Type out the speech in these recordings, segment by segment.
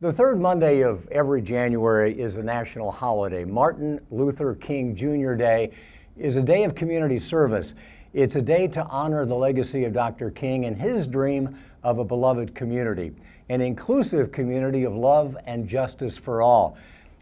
The third Monday of every January is a national holiday. Martin Luther King Jr. Day is a day of community service. It's a day to honor the legacy of Dr. King and his dream of a beloved community, an inclusive community of love and justice for all.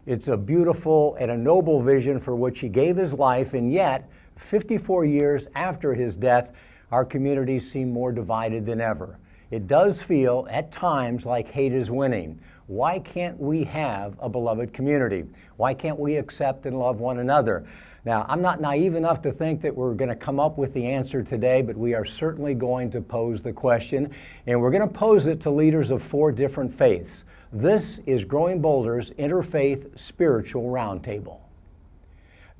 It's a beautiful and a noble vision for which he gave his life, and yet, 54 years after his death, our communities seem more divided than ever. It does feel at times like hate is winning. Why can't we have a beloved community? Why can't we accept and love one another? Now, I'm not naive enough to think that we're going to come up with the answer today, but we are certainly going to pose the question, and we're going to pose it to leaders of 4 different faiths. This is Growing Boulder's Interfaith Spiritual Roundtable.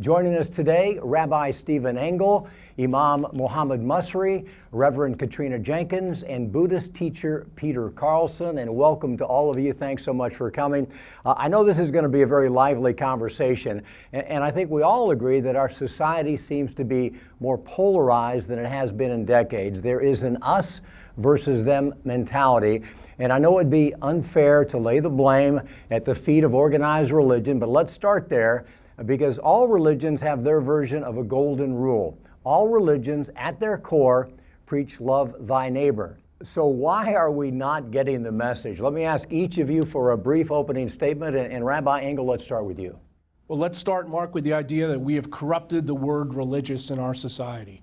Joining us today, Rabbi Stephen Engel, Imam Muhammad Masri, Reverend Katrina Jenkins, and Buddhist teacher Peter Carlson. And welcome to all of you. Thanks so much for coming. I know this is going to be a very lively conversation, and I think we all agree that our society seems to be more polarized than it has been in decades. There is an us versus them mentality, and I know it'd be unfair to lay the blame at the feet of organized religion, but let's start there. Because all religions have their version of a golden rule. All religions, at their core, preach love thy neighbor. So why are we not getting the message? Let me ask each of you for a brief opening statement, and Rabbi Engel, let's start with you. Well, let's start, Mark, with the idea that we have corrupted the word religious in our society.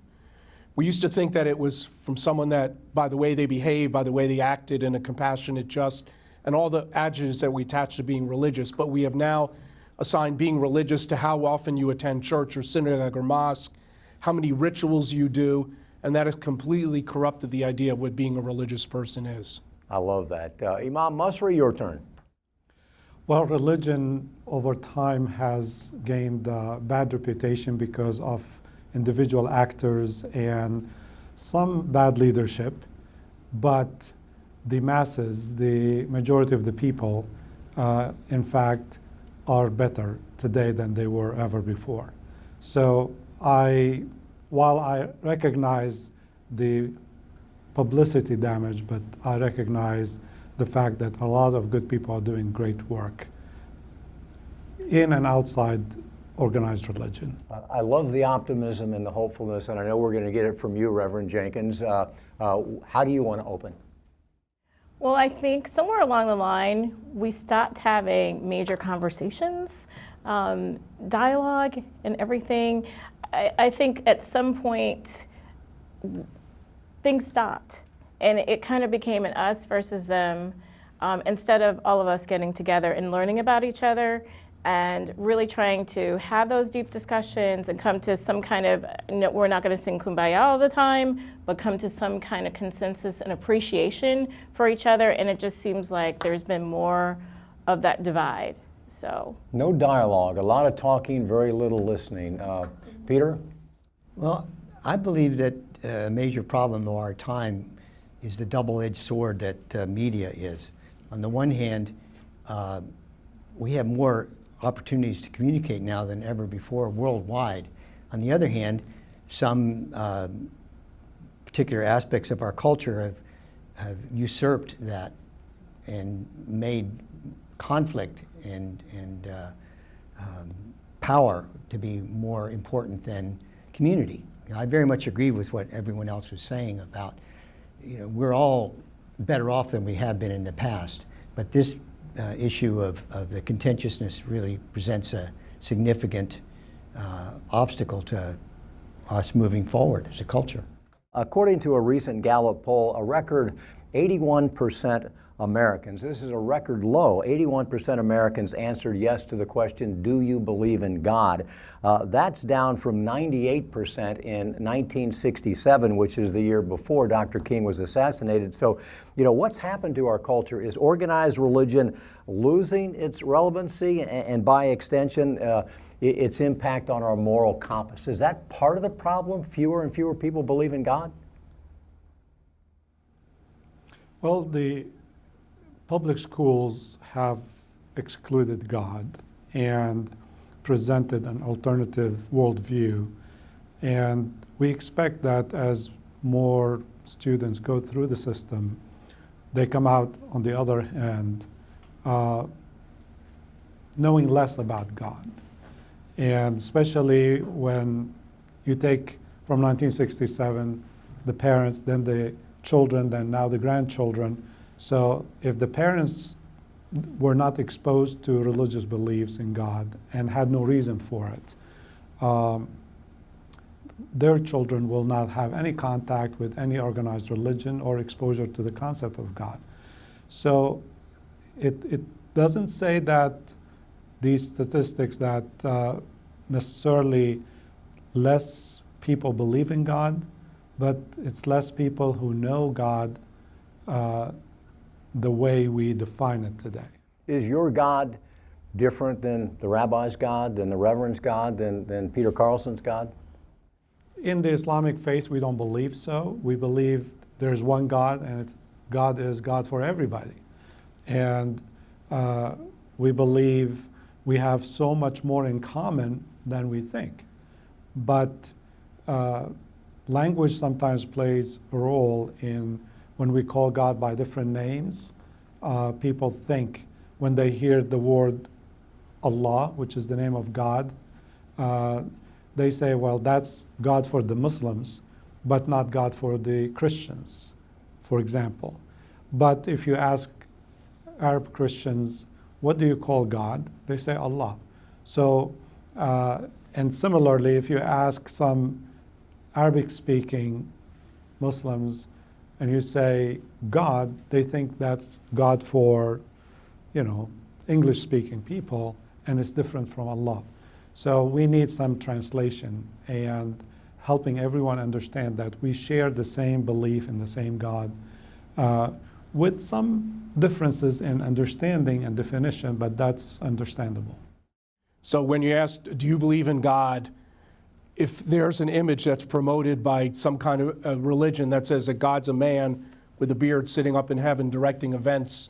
We used to think that it was from someone that, by the way they behaved, by the way they acted in a compassionate, just, and all the adjectives that we attach to being religious, but we have now assign being religious to how often you attend church or synagogue or mosque, how many rituals you do, and that has completely corrupted the idea of what being a religious person is. I love that. Imam Masri, your turn. Well, religion over time has gained a bad reputation because of individual actors and some bad leadership, but the masses, the majority of the people, in fact, are better today than they were ever before. So while I recognize the publicity damage, but I recognize the fact that a lot of good people are doing great work in and outside organized religion. I love the optimism and the hopefulness, and I know we're going to get it from you, Reverend Jenkins. How do you want to open? Well, I think somewhere along the line, we stopped having major conversations, dialogue and everything. I think at some point, things stopped. And it kind of became an us versus them, instead of all of us getting together and learning about each other and really trying to have those deep discussions and come to some kind of, we're not going to sing Kumbaya all the time, but come to some kind of consensus and appreciation for each other. And it just seems like there's been more of that divide. So no dialogue, a lot of talking, very little listening. Peter? Well, I believe that a major problem of our time is the double-edged sword that media is. On the one hand, we have more opportunities to communicate now than ever before worldwide. On the other hand, some particular aspects of our culture have usurped that and made conflict and power to be more important than community. You know, I very much agree with what everyone else was saying about, we're all better off than we have been in the past, but this issue of the contentiousness really presents a significant obstacle to us moving forward as a culture. According to a recent Gallup poll, a record 81% Americans, this is a record low, 81% Americans answered yes to the question, do you believe in God? That's down from 98% in 1967, which is the year before Dr. King was assassinated. So, what's happened to our culture is organized religion losing its relevancy and by extension, its impact on our moral compass. Is that part of the problem? Fewer and fewer people believe in God? Well, the public schools have excluded God and presented an alternative worldview. And we expect that as more students go through the system, they come out on the other end knowing less about God. And especially when you take from 1967 the parents, then the children, then now the grandchildren. So if the parents were not exposed to religious beliefs in God and had no reason for it, their children will not have any contact with any organized religion or exposure to the concept of God. So it doesn't say that these statistics that necessarily less people believe in God, but it's less people who know God the way we define it today. Is your God different than the rabbi's God, than the reverend's God, than Peter Carlson's God? In the Islamic faith, we don't believe so. We believe there's one God, and God is God for everybody. And we believe we have so much more in common than we think. But language sometimes plays a role in when we call God by different names. People think when they hear the word Allah, which is the name of God, they say, well, that's God for the Muslims, but not God for the Christians, for example. But if you ask Arab Christians, what do you call God? They say Allah. So, and similarly, if you ask some Arabic-speaking Muslims and you say God, they think that's God for, English-speaking people, and it's different from Allah. So we need some translation and helping everyone understand that we share the same belief in the same God, with some differences in understanding and definition, but that's understandable. So when you asked, do you believe in God, if there's an image that's promoted by some kind of a religion that says that God's a man with a beard sitting up in heaven directing events,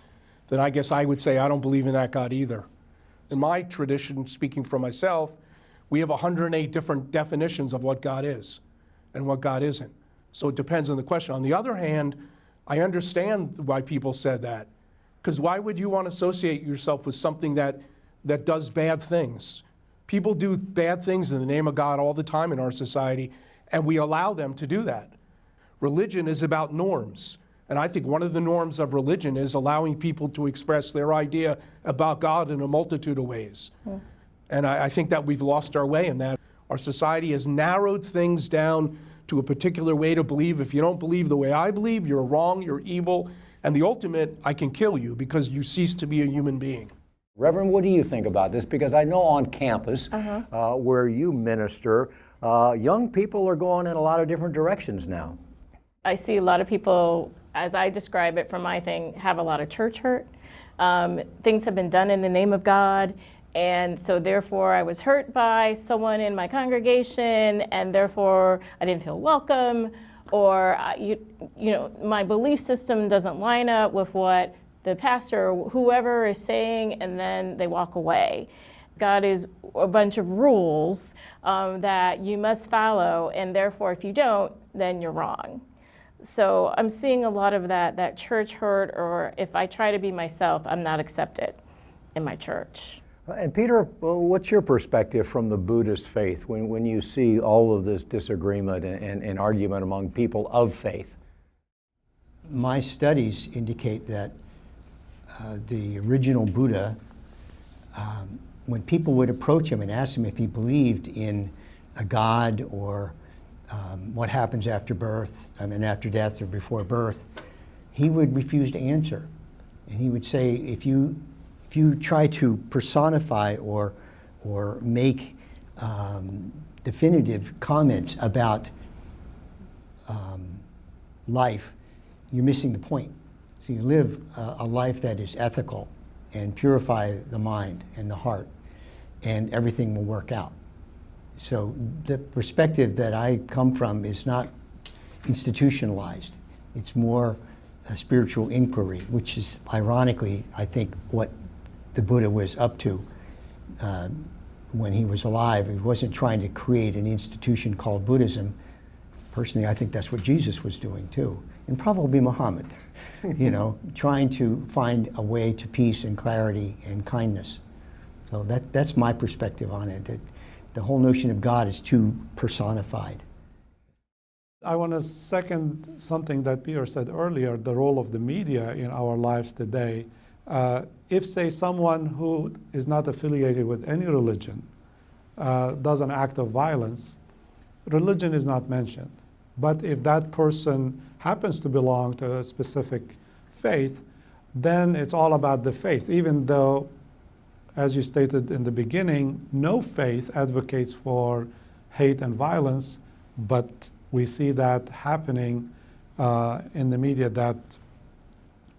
then I guess I would say I don't believe in that God either. In my tradition, speaking for myself, we have 108 different definitions of what God is and what God isn't. So it depends on the question. On the other hand, I understand why people said that. Because why would you want to associate yourself with something that does bad things? People do bad things in the name of God all the time in our society, and we allow them to do that. Religion is about norms. And I think one of the norms of religion is allowing people to express their idea about God in a multitude of ways. And I think that we've lost our way in that. Our society has narrowed things down to a particular way to believe. If you don't believe the way I believe, you're wrong, you're evil, and the ultimate, I can kill you because you cease to be a human being. Reverend, what do you think about this? Because I know on campus where you minister, young people are going in a lot of different directions now. I see a lot of people, as I describe it from my thing, have a lot of church hurt. Things have been done in the name of God, and so therefore I was hurt by someone in my congregation, and therefore I didn't feel welcome, or my belief system doesn't line up with what the pastor or whoever is saying, and then they walk away. God is a bunch of rules that you must follow, and therefore if you don't, then you're wrong. So I'm seeing a lot of that church hurt, or if I try to be myself, I'm not accepted in my church. And Peter, what's your perspective from the Buddhist faith when you see all of this disagreement and argument among people of faith? My studies indicate that the original Buddha, when people would approach him and ask him if he believed in a God or what happens after birth, after death or before birth, he would refuse to answer. And he would say, if you try to personify or make definitive comments about life, you're missing the point. So you live a life that is ethical and purify the mind and the heart, and everything will work out. So the perspective that I come from is not institutionalized. It's more a spiritual inquiry, which is ironically, I think, what the Buddha was up to when he was alive. He wasn't trying to create an institution called Buddhism. Personally, I think that's what Jesus was doing too. and probably Muhammad, you know, trying to find a way to peace and clarity and kindness. So that's my perspective on it. That the whole notion of God is too personified. I want to second something that Peter said earlier, the role of the media in our lives today. If, say, someone who is not affiliated with any religion does an act of violence, religion is not mentioned. But if that person happens to belong to a specific faith, then it's all about the faith, even though, as you stated in the beginning, no faith advocates for hate and violence, but we see that happening in the media, that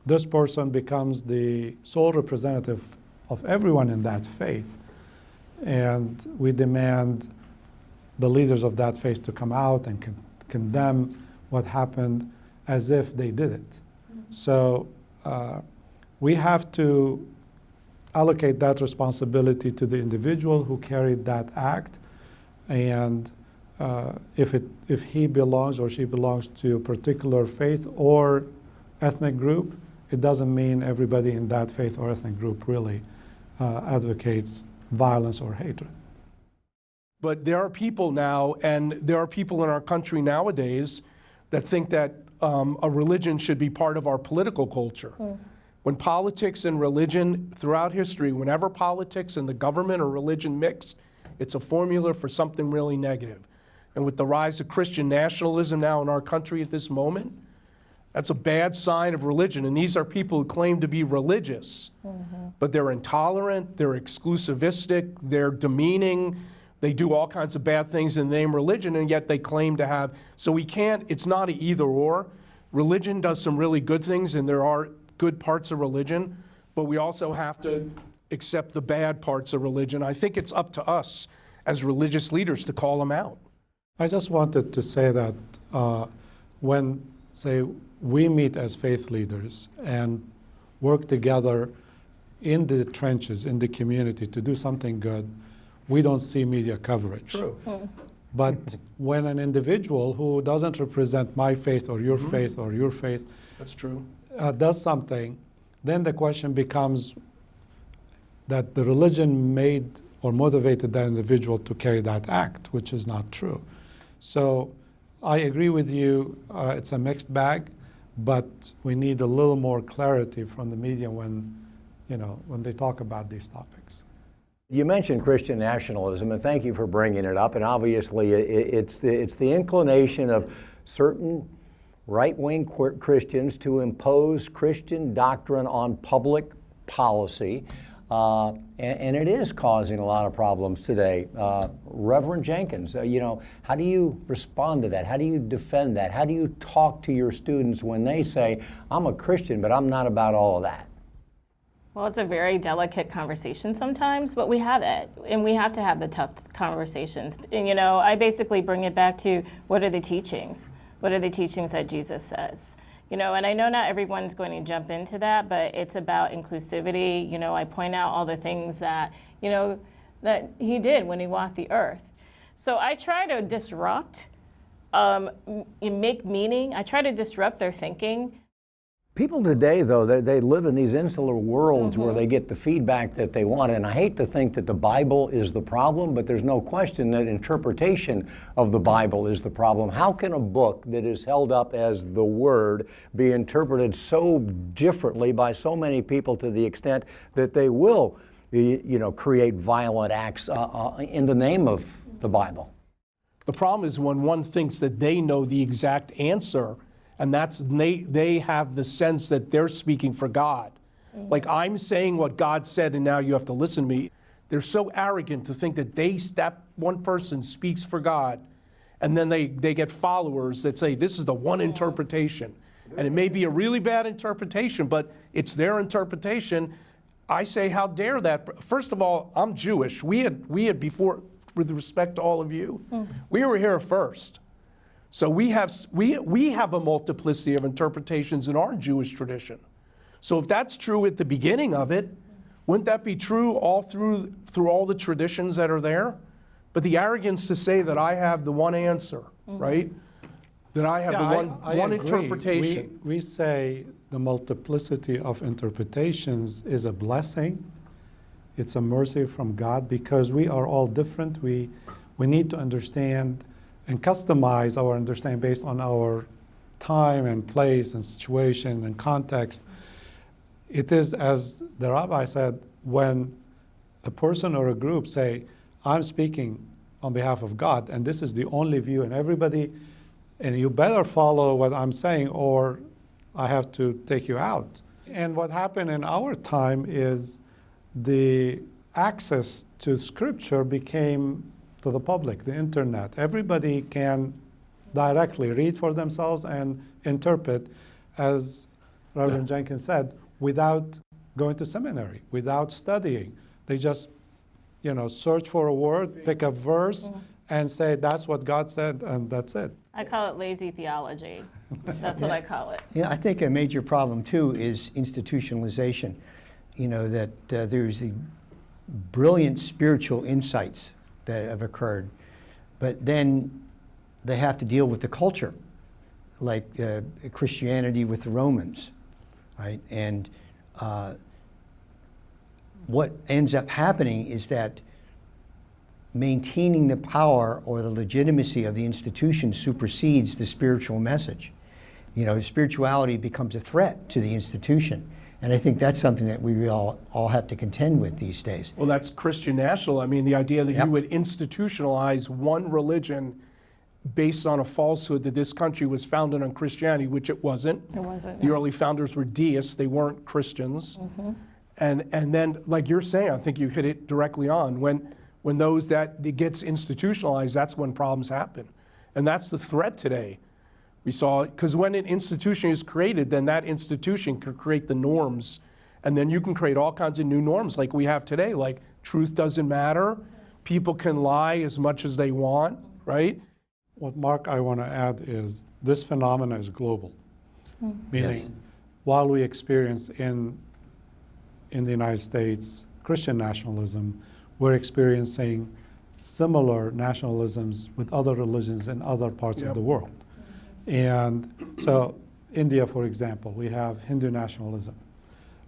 this person becomes the sole representative of everyone in that faith. And we demand the leaders of that faith to come out and condemn what happened as if they did it. So we have to allocate that responsibility to the individual who carried that act, and if he belongs or she belongs to a particular faith or ethnic group, it doesn't mean everybody in that faith or ethnic group really advocates violence or hatred. But there are people now, and there are people in our country nowadays that think that a religion should be part of our political culture. When politics and religion throughout history, whenever politics and the government or religion mix, it's a formula for something really negative. And with the rise of Christian nationalism now in our country at this moment, that's a bad sign of religion. And these are people who claim to be religious, but they're intolerant, they're exclusivistic, they're demeaning, they do all kinds of bad things in the name of religion, and yet they claim to have. So we can't, it's not an either or. Religion does some really good things, and there are good parts of religion, but we also have to accept the bad parts of religion. I think it's up to us as religious leaders to call them out. I just wanted to say that when, say, we meet as faith leaders and work together in the trenches, in the community to do something good, we don't see media coverage. True. But when an individual who doesn't represent my faith or your faith or your faith That's true. Does something, then the question becomes that the religion made or motivated that individual to carry that act, which is not true. So I agree with you, it's a mixed bag, but we need a little more clarity from the media when they talk about these topics. You mentioned Christian nationalism, and thank you for bringing it up. And obviously, it's the inclination of certain right-wing Christians to impose Christian doctrine on public policy, and it is causing a lot of problems today. Reverend Jenkins, how do you respond to that? How do you defend that? How do you talk to your students when they say, I'm a Christian, but I'm not about all of that? Well, it's a very delicate conversation sometimes, but we have it, and we have to have the tough conversations. And I basically bring it back to, what are the teachings? What are the teachings that Jesus says? And I know not everyone's going to jump into that, but it's about inclusivity. I point out all the things that, that he did when he walked the earth. So I try to disrupt, make meaning. I try to disrupt their thinking. People today, though, they live in these insular worlds where they get the feedback that they want. And I hate to think that the Bible is the problem, but there's no question that interpretation of the Bible is the problem. How can a book that is held up as the Word be interpreted so differently by so many people to the extent that they will, create violent acts in the name of the Bible? The problem is when one thinks that they know the exact answer, and they have the sense that they're speaking for God. Like, I'm saying what God said, and now you have to listen to me. They're so arrogant to think that that one person speaks for God, and then they get followers that say, this is the one interpretation. And it may be a really bad interpretation, but it's their interpretation. I say, how dare that? First of all, I'm Jewish. We had before, with respect to all of you, we were here first. So we have a multiplicity of interpretations in our Jewish tradition. So if that's true at the beginning of it, wouldn't that be true all through all the traditions that are there? But the arrogance to say that I have the one answer, right? that I have Yeah, the I one agree. interpretation. We say the multiplicity of interpretations is a blessing. It's a mercy from God because we are all different. We need to understand and customize our understanding based on our time and place and situation and context. It is, as the rabbi said, when a person or a group say, I'm speaking on behalf of God, and this is the only view, and everybody, and you better follow what I'm saying, or I have to take you out. And what happened in our time is the access to scripture became to the public, the internet. Everybody can directly read for themselves and interpret, as Reverend Jenkins said, without going to seminary, without studying. They just, search for a word, pick a verse, and say, that's what God said, and that's it. I call it lazy theology. That's what I call it. Yeah, I think a major problem too is institutionalization. That there's the brilliant spiritual insights that have occurred, but then they have to deal with the culture, like Christianity with the Romans, right? And what ends up happening is that maintaining the power or the legitimacy of the institution supersedes the spiritual message. Spirituality becomes a threat to the institution. And I think that's something that we all have to contend with these days. Well, that's Christian national. I mean, the idea that Yep. you would institutionalize one religion based on a falsehood that this country was founded on Christianity, which it wasn't. It wasn't. The early founders were deists, they weren't Christians. And then, like you're saying, I think you hit it directly on. When those that it gets institutionalized, that's when problems happen. And that's the threat today. We saw, because when an institution is created, then that institution can create the norms. And then you can create all kinds of new norms like we have today, like truth doesn't matter, people can lie as much as they want, right? What, Mark, I want to add is this phenomenon is global. Meaning, Yes. while we experience in the United States Christian nationalism, we're experiencing similar nationalisms with other religions in other parts Yep. of the world. And so, India, for example, we have Hindu nationalism.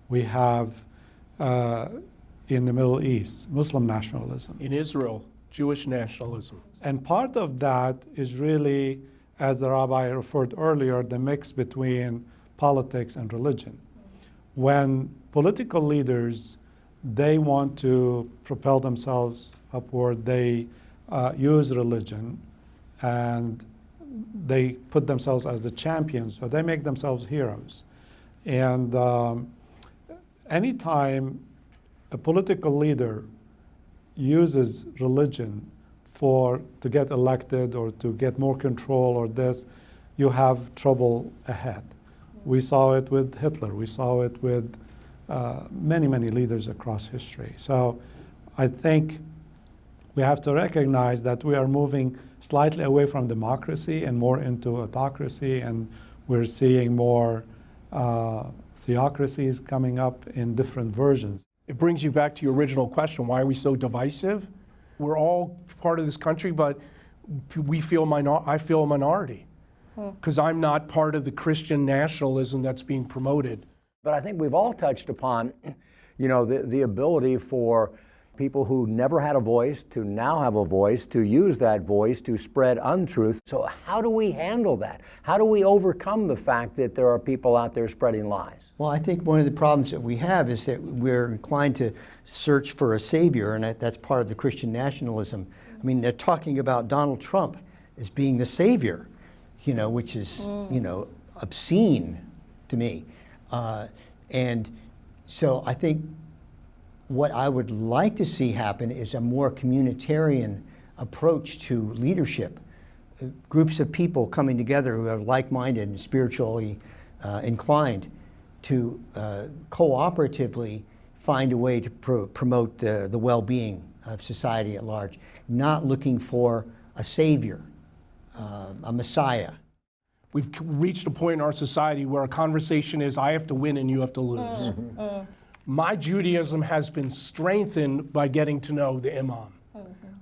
We have, in the Middle East, Muslim nationalism. In Israel, Jewish nationalism. And part of that is really, as the rabbi referred earlier, the mix between politics and religion. When political leaders, they want to propel themselves upward, they use religion and they put themselves as the champions, so they make themselves heroes. And anytime a political leader uses religion to get elected or to get more control or this, you have trouble ahead. We saw it with Hitler. We saw it with many, many leaders across history. So I think we have to recognize that we are moving slightly away from democracy and more into autocracy, and we're seeing more theocracies coming up in different versions. It brings you back to your original question, why are we so divisive? We're all part of this country, but I feel a minority because I'm not part of the Christian nationalism that's being promoted. But I think we've all touched upon, the ability for people who never had a voice to now have a voice, to use that voice to spread untruth. So how do we handle that? How do we overcome the fact that there are people out there spreading lies? Well, I think one of the problems that we have is that we're inclined to search for a savior, and that's part of the Christian nationalism. I mean, they're talking about Donald Trump as being the savior, which is, obscene to me. And so I think what I would like to see happen is a more communitarian approach to leadership. Groups of people coming together who are like-minded and spiritually inclined to cooperatively find a way to promote the well-being of society at large, not looking for a savior, a messiah. We've reached a point in our society where a conversation is, I have to win and you have to lose. My Judaism has been strengthened by getting to know the imam.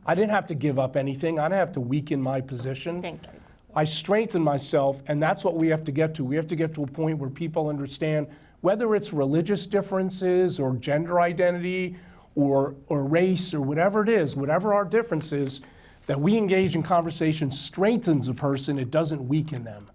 I didn't have to give up anything. I didn't have to weaken my position. Thank you. I strengthen myself, and that's what we have to get to. We have to get to a point where people understand whether it's religious differences or gender identity or race or whatever it is, whatever our difference is, that we engage in conversation strengthens a person, it doesn't weaken them.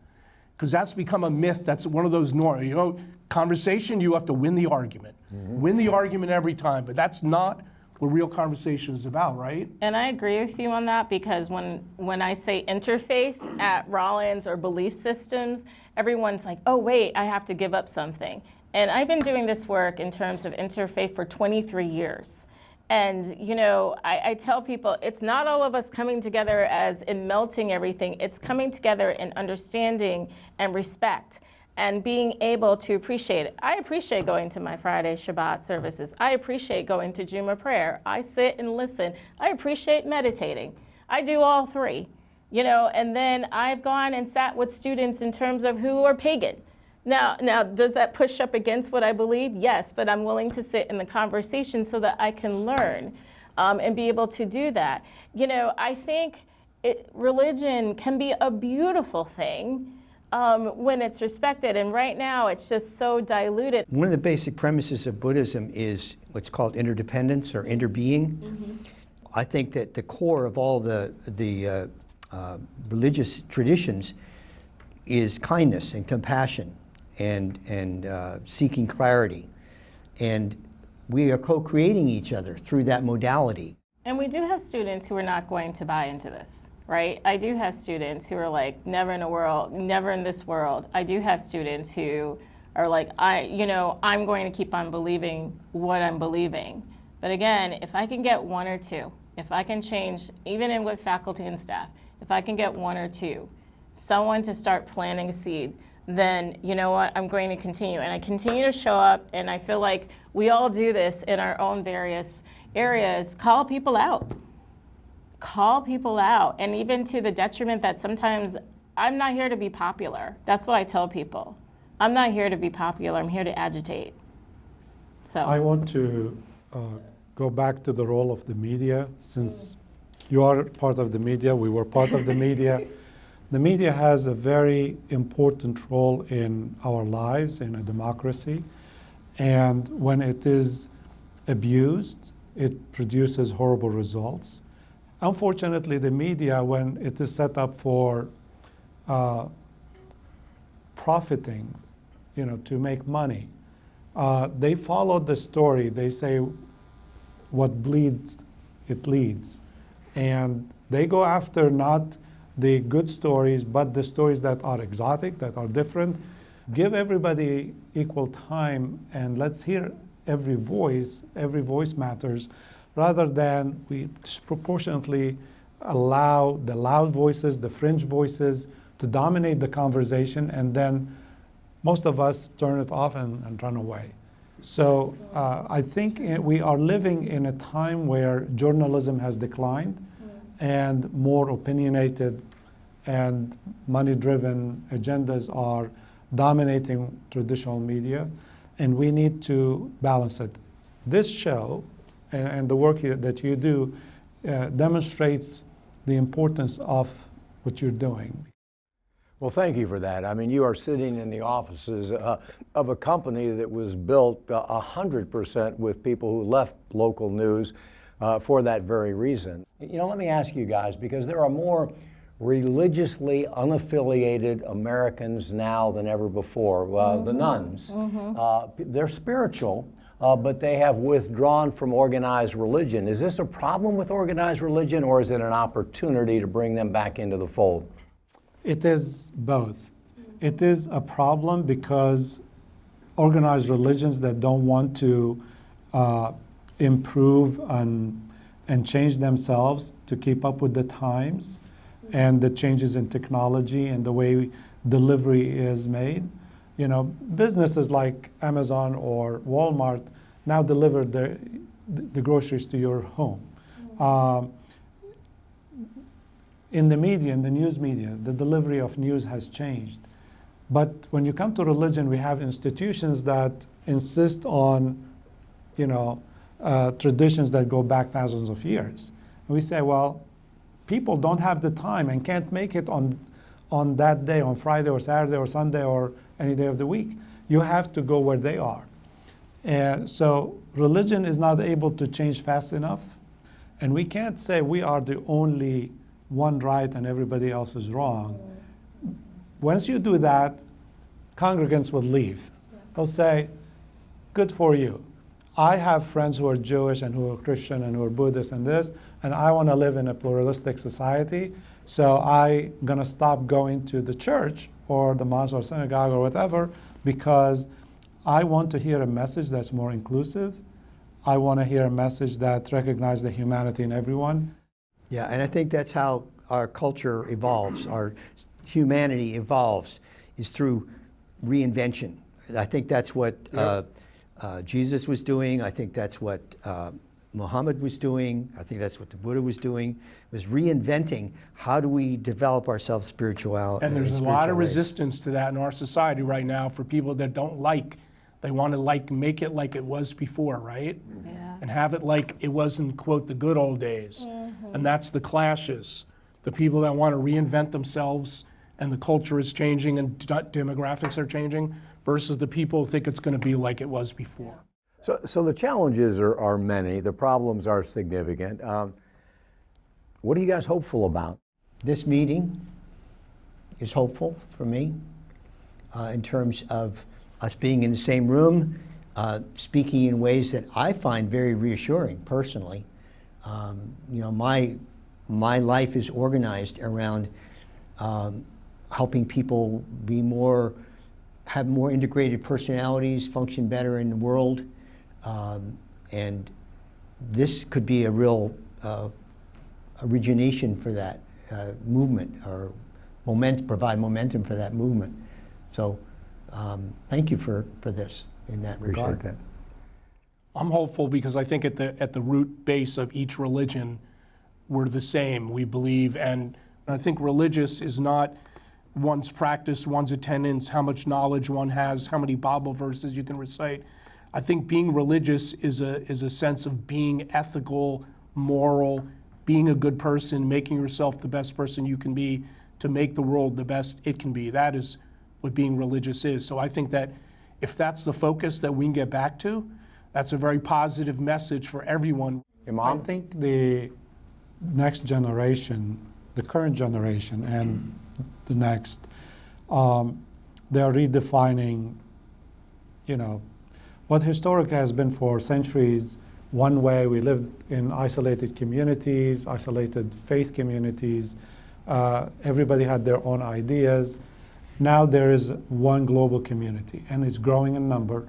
Because that's become a myth, that's one of those norms. You know, conversation, you have to win the argument. Win the argument every time, but that's not what real conversation is about, right? And I agree with you on that, because when I say interfaith at Rollins or belief systems, everyone's like, oh wait, I have to give up something. And I've been doing this work in terms of interfaith for 23 years. And you know, I tell people, it's not all of us coming together as in melting everything, it's coming together in understanding and respect and being able to appreciate it. I appreciate going to my Friday Shabbat services. I appreciate going to Juma prayer. I sit and listen. I appreciate meditating. I do all three, you know, and then I've gone and sat with students in terms of who are pagan. Now, does that push up against what I believe? Yes, but I'm willing to sit in the conversation so that I can learn and be able to do that. You know, I think religion can be a beautiful thing when it's respected, and right now it's just so diluted. One of the basic premises of Buddhism is what's called interdependence or interbeing. I think that the core of all the religious traditions is kindness and compassion and seeking clarity. And we are co-creating each other through that modality. And we do have students who are not going to buy into this. Right? I do have students who are like, never in this world. I do have students who are like, I'm going to keep on believing what I'm believing. But again, if I can get one or two, if I can change, even with faculty and staff, if I can get one or two, someone to start planting a seed, then you know what, I'm going to continue. And I continue to show up, and I feel like we all do this in our own various areas, call people out. Call people out, and even to the detriment that sometimes I'm not here to be popular. That's what I tell people. I'm not here to be popular, I'm here to agitate. So I want to go back to the role of the media. Since you are part of the media, we were part of the media. The media has a very important role in our lives, in a democracy. And when it is abused, it produces horrible results. Unfortunately, the media, when it is set up for profiting, to make money, they follow the story. They say, what bleeds, it leads. And they go after not the good stories, but the stories that are exotic, that are different. Give everybody equal time, and let's hear every voice matters, rather than we disproportionately allow the loud voices, the fringe voices to dominate the conversation, and then most of us turn it off and run away. So I think we are living in a time where journalism has declined and more opinionated and money-driven agendas are dominating traditional media, and we need to balance it. This show and the work that you do demonstrates the importance of what you're doing. Well, thank you for that. I mean, you are sitting in the offices of a company that was built 100% with people who left local news for that very reason. Let me ask you guys, because there are more religiously unaffiliated Americans now than ever before. The nuns, they're spiritual, but they have withdrawn from organized religion. Is this a problem with organized religion, or is it an opportunity to bring them back into the fold? It is both. It is a problem because organized religions that don't want to improve and change themselves to keep up with the times and the changes in technology and the way delivery is made. Businesses like Amazon or Walmart now deliver the groceries to your home. In the media, in the news media, the delivery of news has changed. But when you come to religion, we have institutions that insist on, traditions that go back thousands of years. And we say, well, people don't have the time and can't make it on on that day, on Friday or Saturday or Sunday or any day of the week. You have to go where they are. And so religion is not able to change fast enough. And we can't say we are the only one right and everybody else is wrong. Once you do that, congregants will leave. They'll say, good for you. I have friends who are Jewish and who are Christian and who are Buddhist and this, and I want to live in a pluralistic society, so I'm going to stop going to the church or the mosque or synagogue or whatever because I want to hear a message that's more inclusive. I want to hear a message that recognizes the humanity in everyone. Yeah, and I think that's how our culture evolves, our humanity evolves, is through reinvention. I think that's what Jesus was doing. I think that's what Muhammad was doing. I think that's what the Buddha was doing, was reinventing how do we develop ourselves spirituality. And there's a lot of resistance to that in our society right now for people that don't like. They want to make it like it was before, right? Yeah. And have it like it was in, quote, the good old days. Mm-hmm. And that's the clashes. The people that want to reinvent themselves and the culture is changing and demographics are changing versus the people who think it's going to be like it was before. So the challenges are many. The problems are significant. What are you guys hopeful about? This meeting is hopeful for me in terms of us being in the same room, speaking in ways that I find very reassuring personally. My life is organized around helping people have more integrated personalities, function better in the world, and this could be a real origination for that movement, or provide momentum for that movement. So thank you for this in that regard. Appreciate that. I'm hopeful because I think at the root base of each religion, we're the same. We believe, and I think religious is not one's practice, one's attendance, how much knowledge one has, how many Bible verses you can recite. I think being religious is a sense of being ethical, moral, being a good person, making yourself the best person you can be to make the world the best it can be. That is what being religious is. So I think that if that's the focus that we can get back to, that's a very positive message for everyone. I think the next generation, the current generation and the next, they are redefining, what historically has been for centuries one way. We lived in isolated communities, isolated faith communities. Everybody had their own ideas. Now there is one global community, and it's growing in number.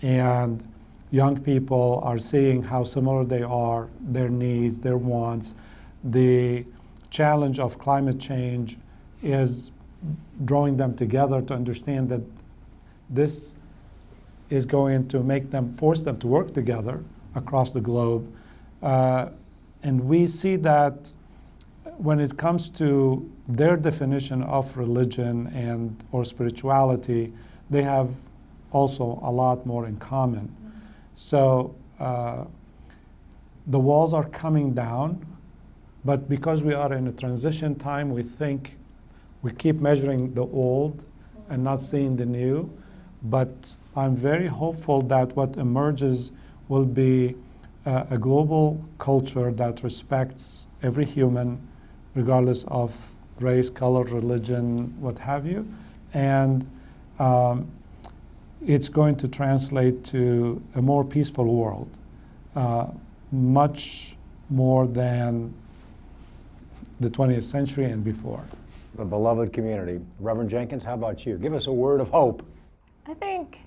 And young people are seeing how similar they are, their needs, their wants. The challenge of climate change is drawing them together to understand that this is going to force them to work together across the globe. And we see that when it comes to their definition of religion or spirituality, they have also a lot more in common. Mm-hmm. So the walls are coming down, but because we are in a transition time, we keep measuring the old and not seeing the new. But I'm very hopeful that what emerges will be a global culture that respects every human, regardless of race, color, religion, what have you. And it's going to translate to a more peaceful world, much more than the 20th century and before. A beloved community. Reverend Jenkins, how about you? Give us a word of hope. I think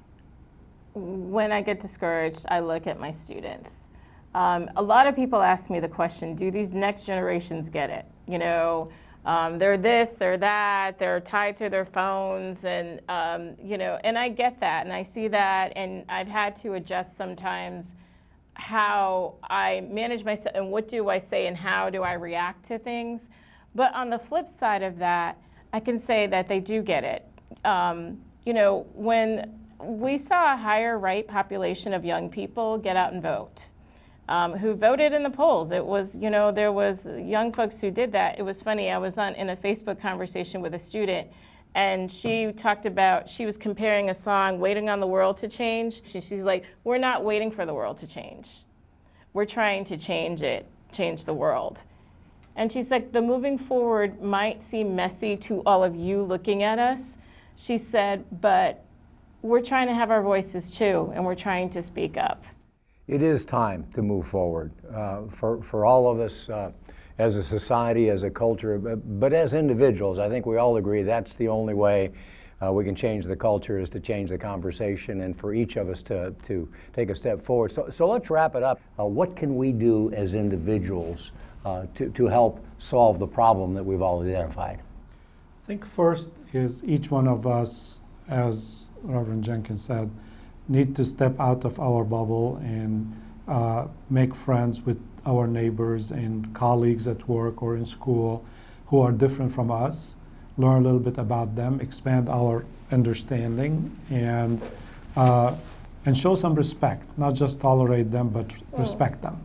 when I get discouraged, I look at my students. A lot of people ask me the question, do these next generations get it? They're this, they're that, they're tied to their phones, and and I get that, and I see that, and I've had to adjust sometimes how I manage myself, and what do I say, and how do I react to things. But on the flip side of that, I can say that they do get it. When we saw a higher right population of young people get out and vote, who voted in the polls. It was, you know, there was young folks who did that. It was funny, I was in a Facebook conversation with a student, and she talked about, she was comparing a song, Waiting on the World to Change. She's like, we're not waiting for the world to change. We're trying to change it, change the world. And she's like, the moving forward might seem messy to all of you looking at us. She said, but we're trying to have our voices too, and we're trying to speak up. It is time to move forward for all of us as a society, as a culture, but as individuals. I think we all agree that's the only way we can change the culture, is to change the conversation, and for each of us to take a step forward. So let's wrap it up. What can we do as individuals to help solve the problem that we've all identified? I think first is each one of us, as Reverend Jenkins said, need to step out of our bubble and make friends with our neighbors and colleagues at work or in school who are different from us, learn a little bit about them, expand our understanding, and show some respect, not just tolerate them, but respect them.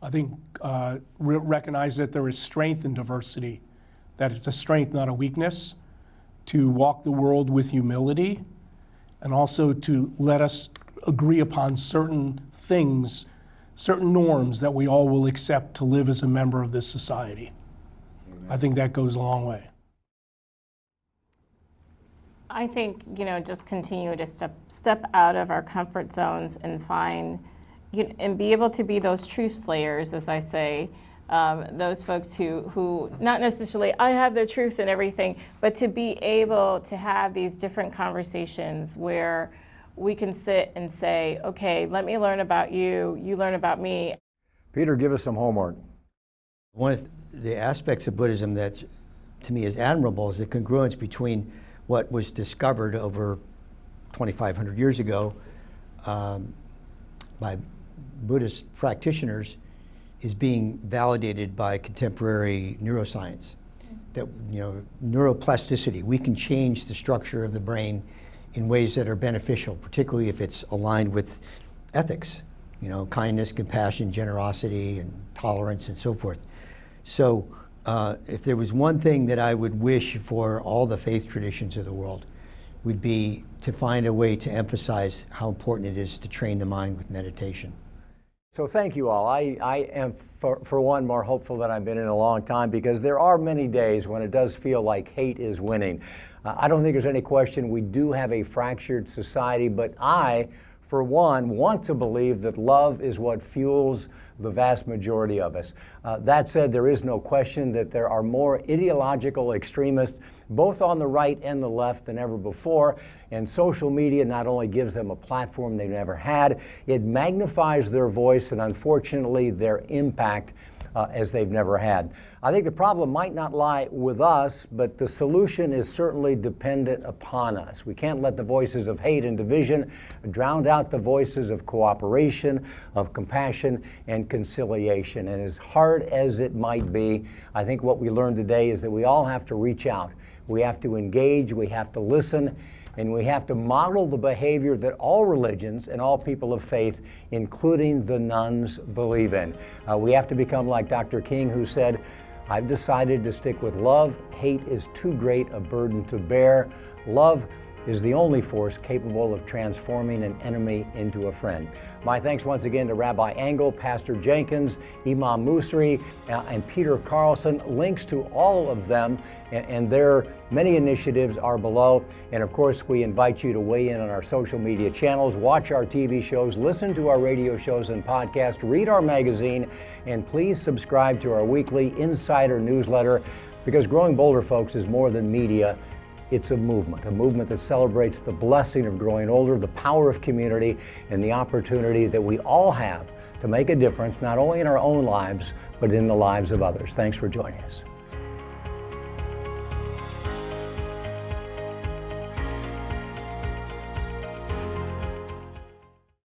I think recognize that there is strength in diversity, that it's a strength, not a weakness, to walk the world with humility, and also to let us agree upon certain things, certain norms that we all will accept to live as a member of this society. Amen. I think that goes a long way. I think, you know, just continue to step out of our comfort zones and find, and be able to be those truth slayers, as I say, those folks who not necessarily, I have the truth and everything, but to be able to have these different conversations where we can sit and say, okay, let me learn about you, you learn about me. Peter, give us some homework. One of the aspects of Buddhism that, to me, is admirable is the congruence between what was discovered over 2,500 years ago by Buddhist practitioners is being validated by contemporary neuroscience. That, you know, neuroplasticity, we can change the structure of the brain in ways that are beneficial, particularly if it's aligned with ethics, you know, kindness, compassion, generosity, and tolerance, and so forth. So if there was one thing that I would wish for all the faith traditions of the world, would be to find a way to emphasize how important it is to train the mind with meditation. So thank you all. I am, for one, more hopeful than I've been in a long time, because there are many days when it does feel like hate is winning. I don't think there's any question we do have a fractured society, but I, for one, want to believe that love is what fuels the vast majority of us. That said, there is no question that there are more ideological extremists, both on the right and the left, than ever before. And social media not only gives them a platform they've never had, it magnifies their voice and, unfortunately, their impact as they've never had. I think the problem might not lie with us, but the solution is certainly dependent upon us. We can't let the voices of hate and division drown out the voices of cooperation, of compassion, and conciliation. And as hard as it might be, I think what we learned today is that we all have to reach out. We have to engage, we have to listen, and we have to model the behavior that all religions and all people of faith, including the nuns, believe in. We have to become like Dr. King, who said, I've decided to stick with love. Hate is too great a burden to bear. Love is the only force capable of transforming an enemy into a friend. My thanks once again to Rabbi Engel, Pastor Jenkins, Imam Musri, and Peter Carlson. Links to all of them and their many initiatives are below. And of course, we invite you to weigh in on our social media channels, watch our TV shows, listen to our radio shows and podcasts, read our magazine, and please subscribe to our weekly Insider newsletter, because Growing Bolder, folks, is more than media. It's a movement that celebrates the blessing of growing older, the power of community, and the opportunity that we all have to make a difference, not only in our own lives, but in the lives of others. Thanks for joining us.